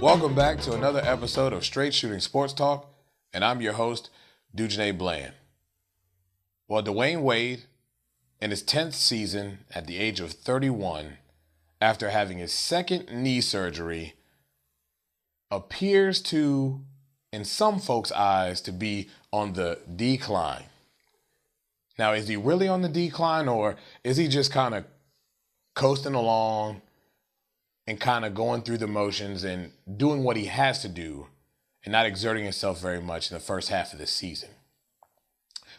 Welcome back to another episode of Straight Shooting Sports Talk, and I'm your host, Dwayne Wade. Well, Dwayne Wade, in his 10th season at the age of 31, after having his second knee surgery, appears to, in some folks' eyes, to be on the decline. Now, is he really on the decline, or is he just kind of coasting along and kind of going through the motions and doing what he has to do and not exerting himself very much in the first half of this season?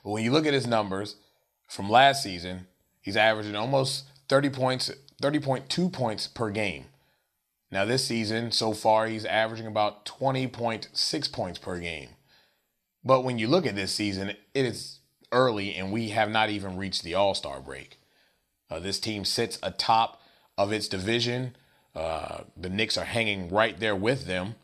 But when you look at his numbers from last season, he's averaging almost 30.2 points per game. Now this season, so far, he's averaging about 20.6 points per game. But when you look at this season, it is early and we have not even reached the All-Star break. This team sits atop of its division. The Knicks are hanging right there with them,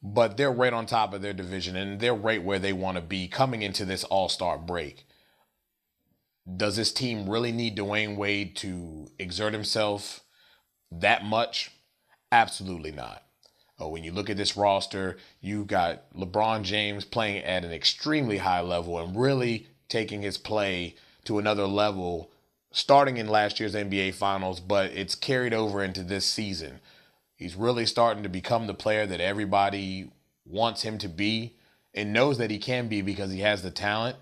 but they're right on top of their division and they're right where they want to be coming into this All-Star break. Does this team really need Dwayne Wade to exert himself that much? Absolutely not. When you look at this roster, you've got LeBron James playing at an extremely high level and really taking his play to another level starting in last year's NBA Finals, but it's carried over into this season. He's really starting to become the player that everybody wants him to be and knows that he can be because he has the talent.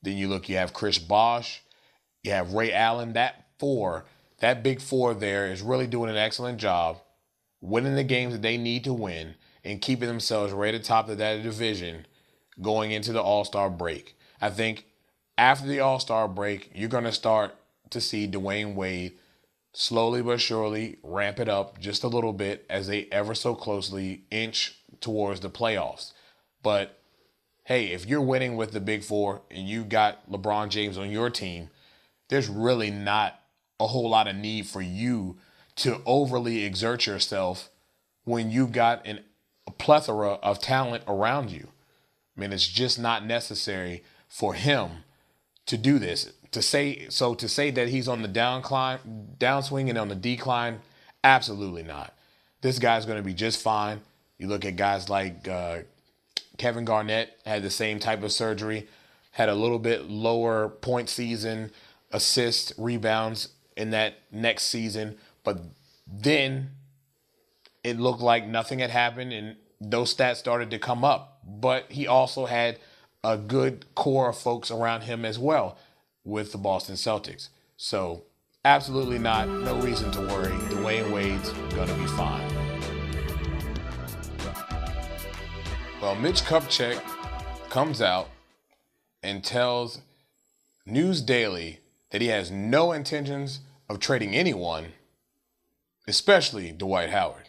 Then you have Chris Bosh, you have Ray Allen. That big four there is really doing an excellent job winning the games that they need to win and keeping themselves right at the top of that division going into the All-Star break. I think after the All-Star break, you're going to start to see Dwayne Wade slowly but surely ramp it up just a little bit as they ever so closely inch towards the playoffs. But hey, if you're winning with the big four and you got LeBron James on your team, there's really not a whole lot of need for you to overly exert yourself when you've got a plethora of talent around you. I mean, it's just not necessary for him to do this. To say that he's on the downswing and on the decline, absolutely not. This guy's going to be just fine. You look at guys like Kevin Garnett had the same type of surgery, had a little bit lower point season, assists, rebounds in that next season, but then it looked like nothing had happened and those stats started to come up. But he also had a good core of folks around him as well with the Boston Celtics. So absolutely not, no reason to worry. Dwayne Wade's going to be fine. Well, Mitch Kupchak comes out and tells News Daily that he has no intentions of trading anyone, especially Dwight Howard.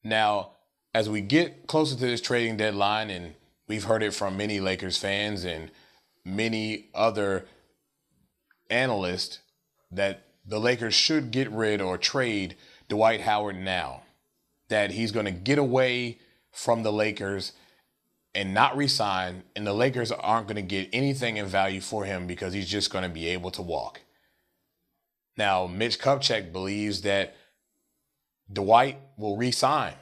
Now, as we get closer to this trading deadline, and we've heard it from many Lakers fans and many other analysts that the Lakers should get rid or trade Dwight Howard now, that he's going to get away from the Lakers and not resign, and the Lakers aren't going to get anything in value for him because he's just going to be able to walk. Now, Mitch Kupchak believes that Dwight will resign,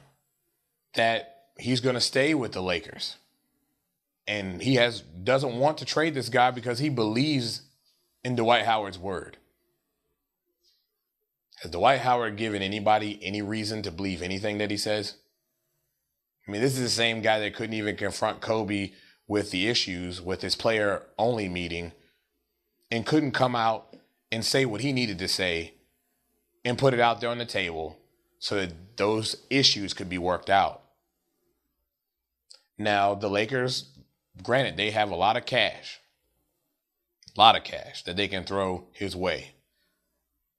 that he's going to stay with the Lakers. And he doesn't want to trade this guy because he believes in Dwight Howard's word. Has Dwight Howard given anybody any reason to believe anything that he says? I mean, this is the same guy that couldn't even confront Kobe with the issues with his player-only meeting and couldn't come out and say what he needed to say and put it out there on the table so that those issues could be worked out. Now, the Lakers, granted, they have a lot of cash that they can throw his way.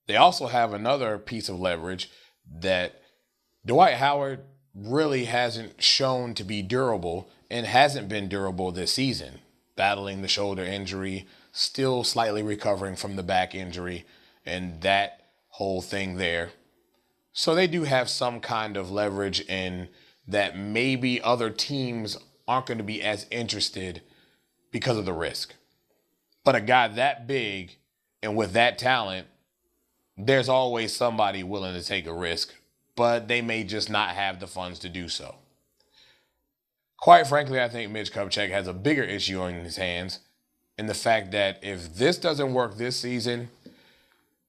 They also have another piece of leverage that Dwight Howard really hasn't shown to be durable and hasn't been durable this season, battling the shoulder injury, still slightly recovering from the back injury and that whole thing there. So they do have some kind of leverage in that maybe other teams aren't going to be as interested because of the risk. But a guy that big and with that talent, there's always somebody willing to take a risk but they may just not have the funds to do so. Quite frankly, I think Mitch Kupchak has a bigger issue on his hands in the fact that if this doesn't work this season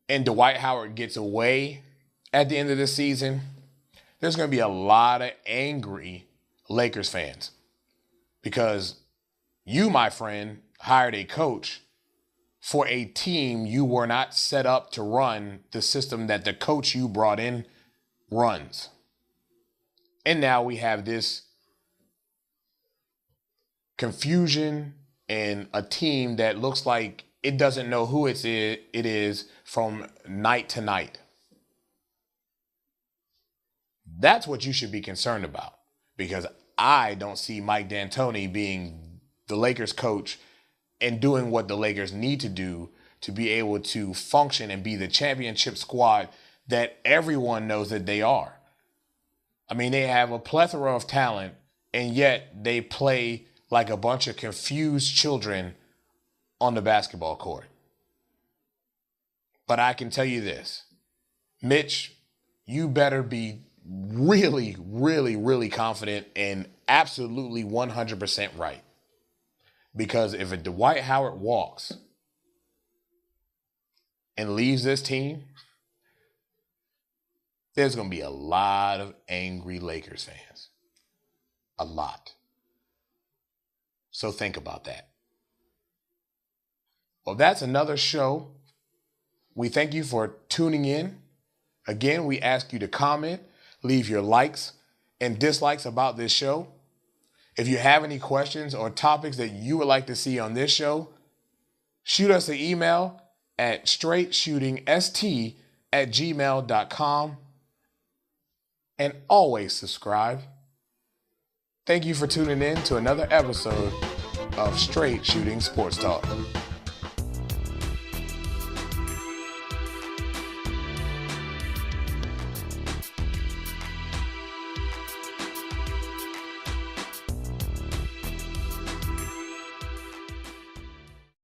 and Dwight Howard gets away at the end of the season, there's going to be a lot of angry Lakers fans because you, my friend, hired a coach for a team you were not set up to run the system that the coach you brought in runs. And now we have this confusion and a team that looks like it doesn't know who it is from night to night. That's what you should be concerned about, because I don't see Mike D'Antoni being the Lakers coach and doing what the Lakers need to do to be able to function and be the championship squad that everyone knows that they are. I mean, they have a plethora of talent, and yet they play like a bunch of confused children on the basketball court. But I can tell you this, Mitch, you better be really, really, really confident and absolutely 100% right. Because if a Dwight Howard walks and leaves this team, there's going to be a lot of angry Lakers fans. A lot. So think about that. Well, that's another show. We thank you for tuning in. Again, we ask you to comment, leave your likes and dislikes about this show. If you have any questions or topics that you would like to see on this show, shoot us an email at straightshootingst@gmail.com. And always subscribe. Thank you for tuning in to another episode of Straight Shooting Sports Talk.